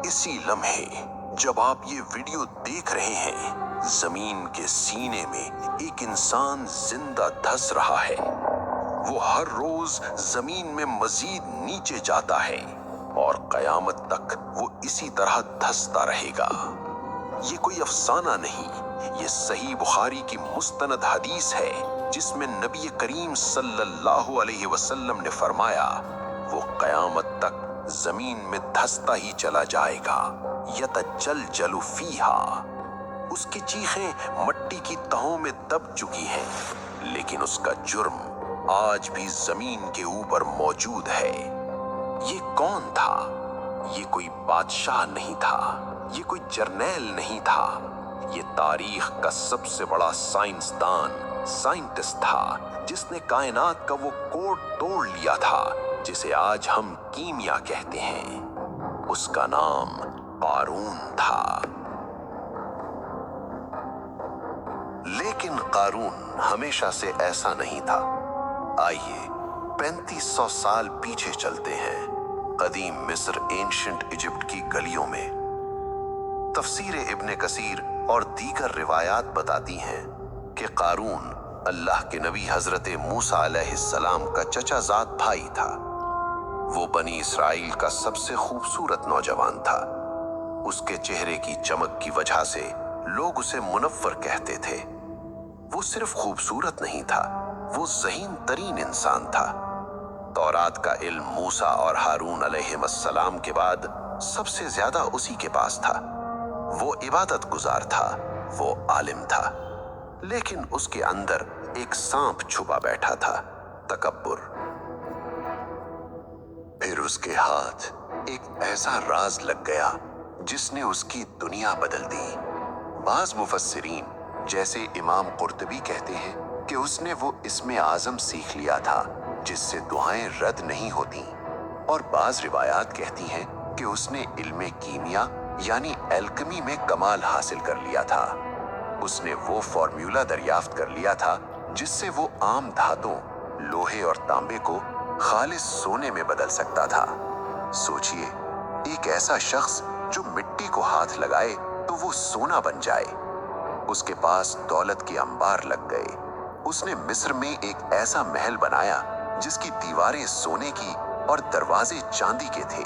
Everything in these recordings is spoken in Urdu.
اسی لمحے جب آپ یہ ویڈیو دیکھ رہے ہیں، زمین کے سینے میں ایک انسان زندہ دھس رہا ہے۔ وہ ہر روز زمین میں مزید نیچے جاتا ہے اور قیامت تک وہ اسی طرح دھستا رہے گا۔ یہ کوئی افسانہ نہیں، یہ صحیح بخاری کی مستند حدیث ہے جس میں نبی کریم صلی اللہ علیہ وسلم نے فرمایا، وہ قیامت تک زمین میں دھستا ہی چلا جائے گا، یتجلجل فیہا۔ اس کی چیخیں مٹی کی تہوں میں دب چکی ہیں، لیکن اس کا جرم آج بھی زمین کے اوپر موجود ہے۔ یہ کون تھا؟ یہ کوئی بادشاہ نہیں تھا، یہ کوئی جرنیل نہیں تھا، یہ تاریخ کا سب سے بڑا سائنٹسٹ تھا جس نے کائنات کا وہ کوڈ توڑ لیا تھا جسے آج ہم کیمیا کہتے ہیں۔ اس کا نام قارون تھا۔ لیکن قارون ہمیشہ سے ایسا نہیں تھا۔ آئیے 3500 سال پیچھے چلتے ہیں، قدیم مصر، اینشنٹ ایجپٹ کی گلیوں میں۔ تفسیر ابن کثیر اور دیگر روایات بتاتی ہیں کہ قارون اللہ کے نبی حضرت موسیٰ علیہ السلام کا چچا زاد بھائی تھا۔ وہ بنی اسرائیل کا سب سے خوبصورت نوجوان تھا۔ اس کے چہرے کی چمک کی وجہ سے لوگ اسے منور کہتے تھے۔ وہ صرف خوبصورت نہیں تھا، وہ ذہین ترین انسان تھا۔ تورات کا علم موسیٰ اور ہارون علیہ السلام کے بعد سب سے زیادہ اسی کے پاس تھا۔ وہ عبادت گزار تھا، وہ عالم تھا، لیکن اس کے اندر ایک سانپ چھپا بیٹھا تھا، تکبر۔ پھر اس کے ہاتھ ایک ایسا راز لگ گیا جس نے اس کی دنیا بدل دی۔ بعض مفسرین جیسے امام قرطبی کہتے ہیں کہ اس نے وہ اسم اعظم سیکھ لیا تھا جس سے دعائیں رد نہیں ہوتی، اور بعض روایات کہتی ہیں کہ اس نے علم کیمیا یعنی الکمی میں کمال حاصل کر لیا تھا۔ اس نے وہ فارمولا دریافت کر لیا تھا جس سے وہ عام دھاتوں، لوہے اور تانبے کو خالص سونے میں بدل سکتا تھا۔ سوچئے، ایک ایسا شخص جو مٹی کو ہاتھ لگائے تو وہ سونا بن جائے۔ اس کے پاس دولت کے انبار لگ گئے۔ اس نے مصر میں ایک ایسا محل بنایا جس کی دیواریں سونے کی اور دروازے چاندی کے تھے۔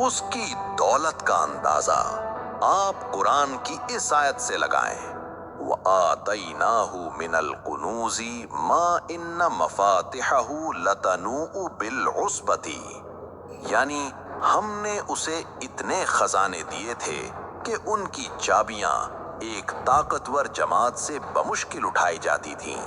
اس کی دولت کا اندازہ آپ قرآن کی اس آیت سے لگائیں، وَآتَيْنَاهُ مِنَ الْكُنُوزِ مَا إِنَّ مَفَاتِحَهُ لَتَنُوءُ بِالْعُصْبَةِ، یعنی ہم نے اسے اتنے خزانے دیے تھے کہ ان کی چابیاں ایک طاقتور جماعت سے بمشکل اٹھائی جاتی تھیں۔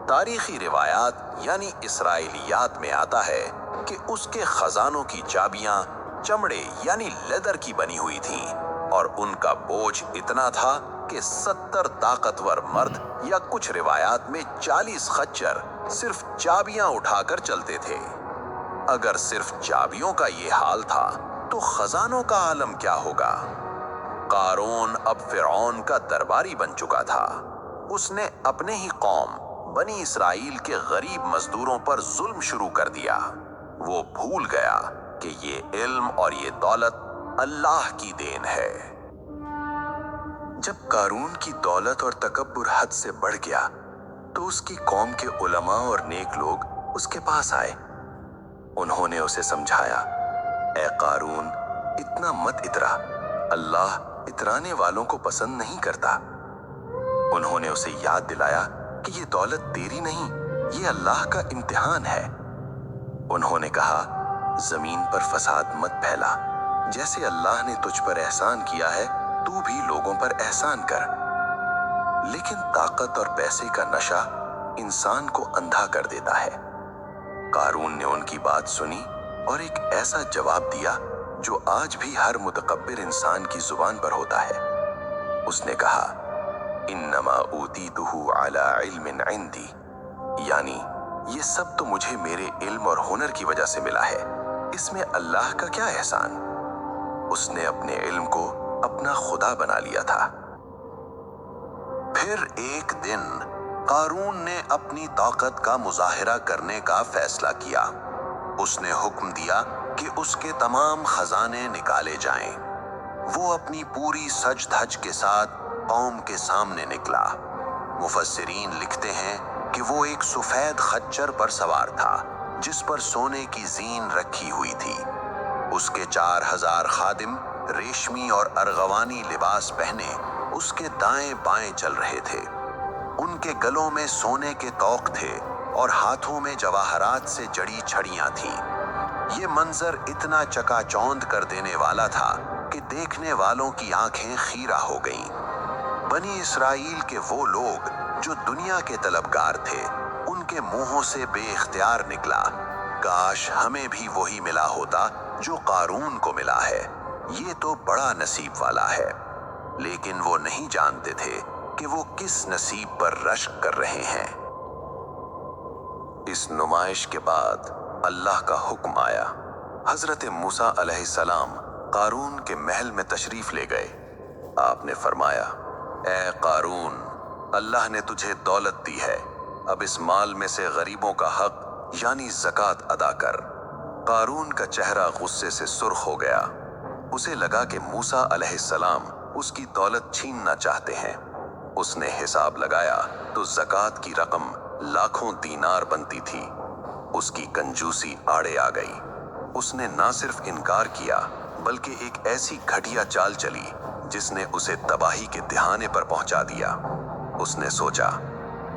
تاریخی روایات یعنی اسرائیلیات میں آتا ہے کہ اس کے خزانوں کی چابیاں چمڑے یعنی لیدر کی بنی ہوئی تھیں، اور ان کا بوجھ اتنا تھا کہ 70 طاقتور مرد یا کچھ روایات میں 40 خچر صرف چابیاں اٹھا کر چلتے تھے۔ اگر صرف چابیوں کا یہ حال تھا تو خزانوں کا عالم کیا ہوگا؟ قارون اب فرعون کا درباری بن چکا تھا۔ اس نے اپنے ہی قوم بنی اسرائیل کے غریب مزدوروں پر ظلم شروع کر دیا۔ وہ بھول گیا کہ یہ علم اور یہ دولت اللہ کی دین ہے۔ جب قارون کی دولت اور تکبر حد سے بڑھ گیا تو اس کی قوم کے علماء اور نیک لوگ اس کے پاس آئے۔ انہوں نے اسے سمجھایا، اے قارون، اتنا مت اترا، اللہ اترانے والوں کو پسند نہیں کرتا۔ انہوں نے اسے یاد دلایا کہ یہ دولت تیری نہیں، یہ اللہ کا امتحان ہے۔ انہوں نے کہا، زمین پر فساد مت پھیلا، جیسے اللہ نے تجھ پر احسان کیا ہے تو بھی لوگوں پر احسان کر۔ لیکن طاقت اور پیسے کا نشہ انسان کو اندھا کر دیتا ہے۔ قارون نے ان کی بات سنی اور ایک ایسا جواب دیا جو آج بھی ہر متکبر انسان کی زبان پر ہوتا ہے۔ اس نے کہا، انما اوتیتہ علی علم عندی، یعنی یہ سب تو مجھے میرے علم اور ہنر کی وجہ سے ملا ہے، اس میں اللہ کا کیا احسان؟ اس نے اپنے علم کو اپنا خدا بنا لیا تھا۔ پھر ایک دن قارون نے اپنی طاقت کا مظاہرہ کرنے کا فیصلہ کیا۔ اس نے حکم دیا کہ اس کے تمام خزانے نکالے جائیں۔ وہ اپنی پوری سج دھج کے ساتھ قوم کے سامنے نکلا۔ مفسرین لکھتے ہیں کہ وہ ایک سفید خچر پر سوار تھا جس پر سونے کی زین رکھی ہوئی تھی۔ اس کے 4000 خادم ریشمی اور ارغوانی لباس پہنے اس کے دائیں بائیں چل رہے تھے۔ ان کے گلوں میں سونے کے طوق تھے اور ہاتھوں میں جواہرات سے جڑی چھڑیاں تھیں۔ یہ منظر اتنا چکا چوند کر دینے والا تھا کہ دیکھنے والوں کی آنکھیں خیرہ ہو گئیں۔ بنی اسرائیل کے وہ لوگ جو دنیا کے طلبگار تھے، ان کے منہوں سے بے اختیار نکلا، کاش ہمیں بھی وہی ملا ہوتا جو قارون کو ملا ہے، یہ تو بڑا نصیب والا ہے۔ لیکن وہ نہیں جانتے تھے کہ وہ کس نصیب پر رشک کر رہے ہیں۔ اس نمائش کے بعد اللہ کا حکم آیا۔ حضرت موسیٰ علیہ السلام قارون کے محل میں تشریف لے گئے۔ آپ نے فرمایا، اے قارون، اللہ نے تجھے دولت دی ہے، اب اس مال میں سے غریبوں کا حق یعنی زکوٰۃ ادا کر۔ قارون کا چہرہ غصے سے سرخ ہو گیا۔ اسے لگا کہ موسیٰ علیہ السلام اس کی دولت چھیننا چاہتے ہیں۔ اس نے حساب لگایا تو زکوٰۃ کی رقم لاکھوں دینار بنتی تھی۔ اس کی کنجوسی آڑے آ گئی۔ اس نے نہ صرف انکار کیا بلکہ ایک ایسی گھٹیا چال چلی جس نے اسے تباہی کے دہانے پر پہنچا دیا۔ اس نے سوچا،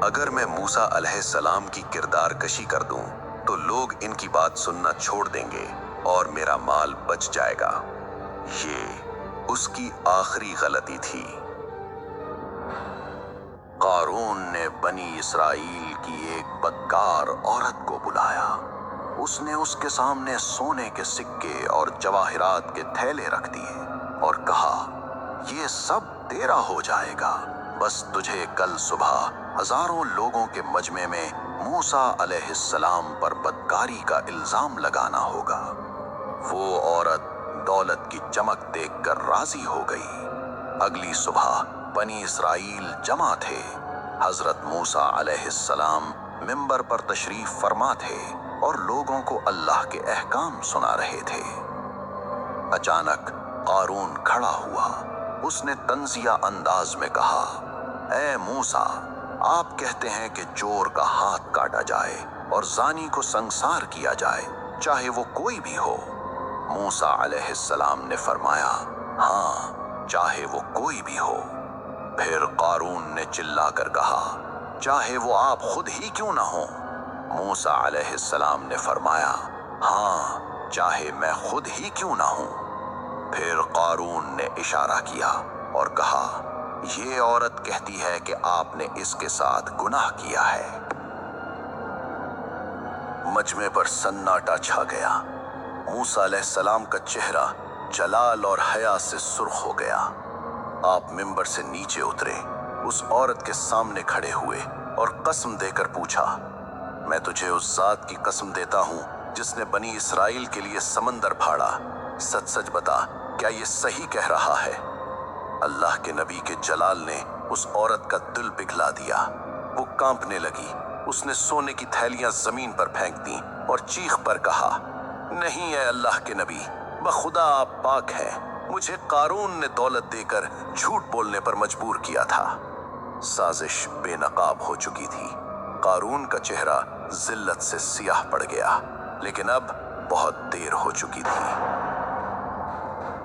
اگر میں موسیٰ علیہ السلام کی کردار کشی کر دوں تو لوگ ان کی بات سننا چھوڑ دیں گے اور میرا مال بچ جائے گا۔ یہ اس کی آخری غلطی تھی۔ قارون نے بنی اسرائیل کی ایک بدکار عورت کو بلایا۔ اس نے اس کے سامنے سونے کے سکے اور جواہرات کے تھیلے رکھ دیے اور کہا، یہ سب تیرا ہو جائے گا، بس تجھے کل صبح ہزاروں لوگوں کے مجمع میں موسیٰ علیہ السلام پر بدکاری کا الزام لگانا ہوگا۔ وہ عورت دولت کی چمک دیکھ کر راضی ہو گئی۔ اگلی صبح بنی اسرائیل جمع تھے۔ حضرت موسیٰ علیہ السلام منبر پر تشریف فرما تھے اور لوگوں کو اللہ کے احکام سنا رہے تھے۔ اچانک قارون کھڑا ہوا۔ اس نے طنزیہ انداز میں کہا، اے موسیٰ، آپ کہتے ہیں کہ چور کا ہاتھ کاٹا جائے اور زانی کو سنگسار کیا جائے، چاہے وہ کوئی بھی ہو۔ موسیٰ علیہ السلام نے فرمایا، ہاں، چاہے وہ کوئی بھی ہو۔ پھر قارون نے چلا کر کہا، چاہے وہ آپ خود ہی کیوں نہ ہوں۔ موسیٰ علیہ السلام نے فرمایا، ہاں، چاہے میں خود ہی کیوں نہ ہوں۔ پھر قارون نے اشارہ کیا اور کہا، یہ عورت کہتی ہے کہ آپ نے اس کے ساتھ گناہ کیا ہے۔ مجمع پر سناٹا چھا گیا۔ موسیٰ علیہ السلام کا چہرہ جلال اور حیا سے سرخ ہو گیا۔ آپ منبر سے نیچے اترے، اس عورت کے سامنے کھڑے ہوئے اور قسم دے کر پوچھا، میں تجھے اس ذات کی قسم دیتا ہوں جس نے بنی اسرائیل کے لیے سمندر پھاڑا، سچ سچ بتا، کیا یہ صحیح کہہ رہا ہے؟ اللہ کے نبی کے جلال نے اس عورت کا دل پگھلا دیا۔ وہ کانپنے لگی۔ اس نے سونے کی تھیلیاں زمین پر پھینک دیں اور چیخ پر کہا، نہیں اے اللہ کے نبی، بخدا آپ پاک ہیں، مجھے قارون نے دولت دے کر جھوٹ بولنے پر مجبور کیا تھا۔ سازش بے نقاب ہو چکی تھی۔ قارون کا چہرہ ذلت سے سیاہ پڑ گیا، لیکن اب بہت دیر ہو چکی تھی۔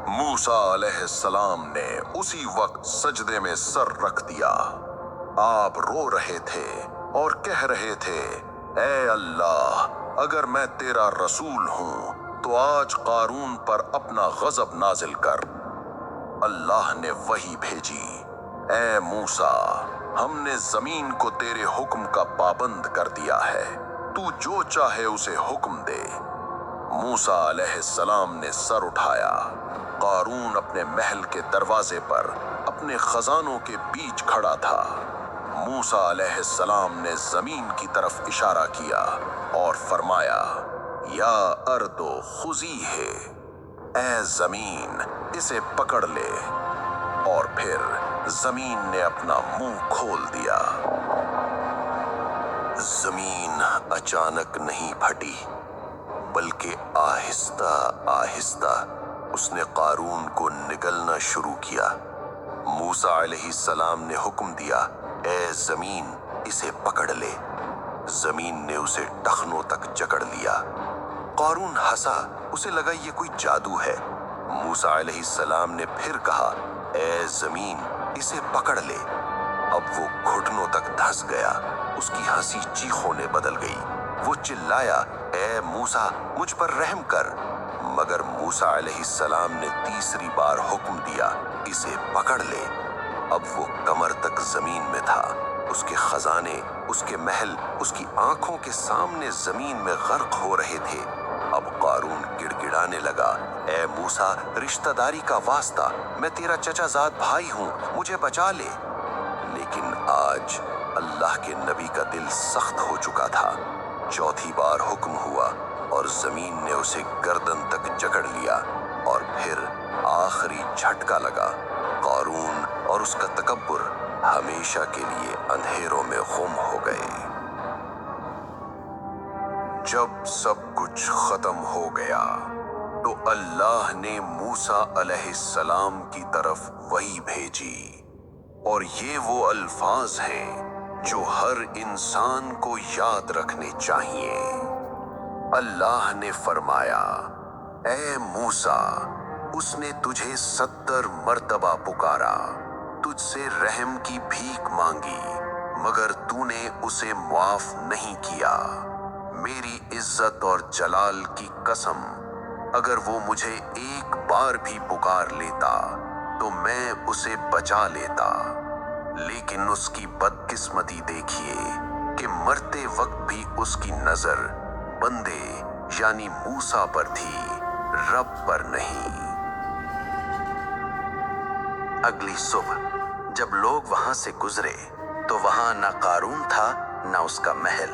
موسیٰ علیہ السلام نے اسی وقت سجدے میں سر رکھ دیا۔ آپ رو رہے تھے اور کہہ رہے تھے، اے اللہ، اگر میں تیرا رسول ہوں تو آج قارون پر اپنا غضب نازل کر۔ اللہ نے وحی بھیجی، اے موسیٰ، ہم نے زمین کو تیرے حکم کا پابند کر دیا ہے، تو جو چاہے اسے حکم دے۔ موسیٰ علیہ السلام نے سر اٹھایا۔ قارون اپنے محل کے دروازے پر اپنے خزانوں کے بیچ کھڑا تھا۔ موسیٰ علیہ السلام نے زمین کی طرف اشارہ کیا اور فرمایا، یا اردو خذی ہے، اے زمین اسے پکڑ لے۔ اور پھر زمین نے اپنا منہ کھول دیا۔ زمین اچانک نہیں پھٹی بلکہ آہستہ آہستہ اس نے قارون کو نگلنا شروع کیا۔ موسیٰ علیہ السلام نے حکم دیا، اے زمین اسے پکڑ لے۔ زمین نے اسے ٹخنوں تک جکڑ لیا۔ قارون ہنسا، اسے لگا یہ کوئی جادو ہے۔ موسیٰ علیہ السلام نے پھر کہا، اے زمین اسے پکڑ لے۔ اب وہ گھٹنوں تک دھنس گیا، اس کی ہنسی چیخوں نے بدل گئی۔ وہ چلایا، اے موسیٰ مجھ پر رحم کر۔ مگر موسیٰ علیہ السلام نے تیسری بار حکم دیا، اسے پکڑ لے۔ اب وہ کمر تک زمین میں تھا۔ اس کے خزانے، اس کے محل، اس کی آنکھوں کے سامنے زمین میں غرق ہو رہے تھے۔ اب قارون گڑ گڑانے لگا، اے موسیٰ رشتہ داری کا واسطہ، میں تیرا چچا زاد بھائی ہوں، مجھے بچا لے۔ لیکن آج اللہ کے نبی کا دل سخت ہو چکا تھا۔ چوتھی بار حکم ہوا اور زمین نے اسے گردن تک جکڑ لیا، اور پھر آخری جھٹکا لگا۔ قارون اور اس کا تکبر ہمیشہ کے لیے اندھیروں میں گم ہو گئے۔ جب سب کچھ ختم ہو گیا تو اللہ نے موسیٰ علیہ السلام کی طرف وحی بھیجی، اور یہ وہ الفاظ ہیں جو ہر انسان کو یاد رکھنے چاہیے۔ اللہ نے فرمایا، اے موسیٰ اس نے تجھے 70 مرتبہ پکارا، تجھ سے رحم کی بھیک مانگی، مگر تو نے اسے معاف نہیں کیا۔ میری عزت اور جلال کی قسم، اگر وہ مجھے ایک بار بھی پکار لیتا تو میں اسے بچا لیتا، لیکن اس کی بدقسمتی دیکھیے کہ مرتے وقت بھی اس کی نظر بندے یعنی موسیٰ پر تھی، رب پر نہیں۔ اگلی صبح جب لوگ وہاں سے گزرے تو وہاں نہ قارون تھا نہ اس کا محل،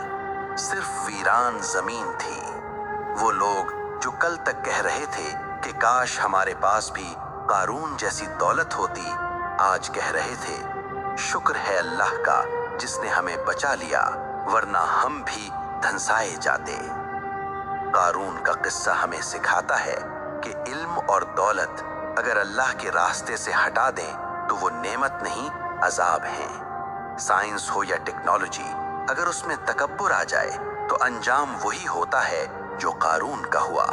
صرف ویران زمین تھی۔ وہ لوگ جو کل تک کہہ رہے تھے کہ کاش ہمارے پاس بھی قارون جیسی دولت ہوتی، آج کہہ رہے تھے، شکر ہے اللہ کا جس نے ہمیں بچا لیا، ورنہ ہم بھی دھنسائے جاتے۔ قارون کا قصہ ہمیں سکھاتا ہے کہ علم اور دولت اگر اللہ کے راستے سے ہٹا دیں تو وہ نعمت نہیں، عذاب ہیں۔ سائنس ہو یا ٹیکنالوجی، اگر اس میں تکبر آ جائے تو انجام وہی ہوتا ہے جو قارون کا ہوا۔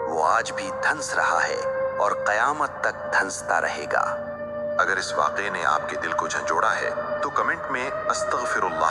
وہ آج بھی دھنس رہا ہے اور قیامت تک دھنستا رہے گا۔ اگر اس واقعے نے آپ کے دل کو جھنجھوڑا ہے تو کمنٹ میں استغفر اللہ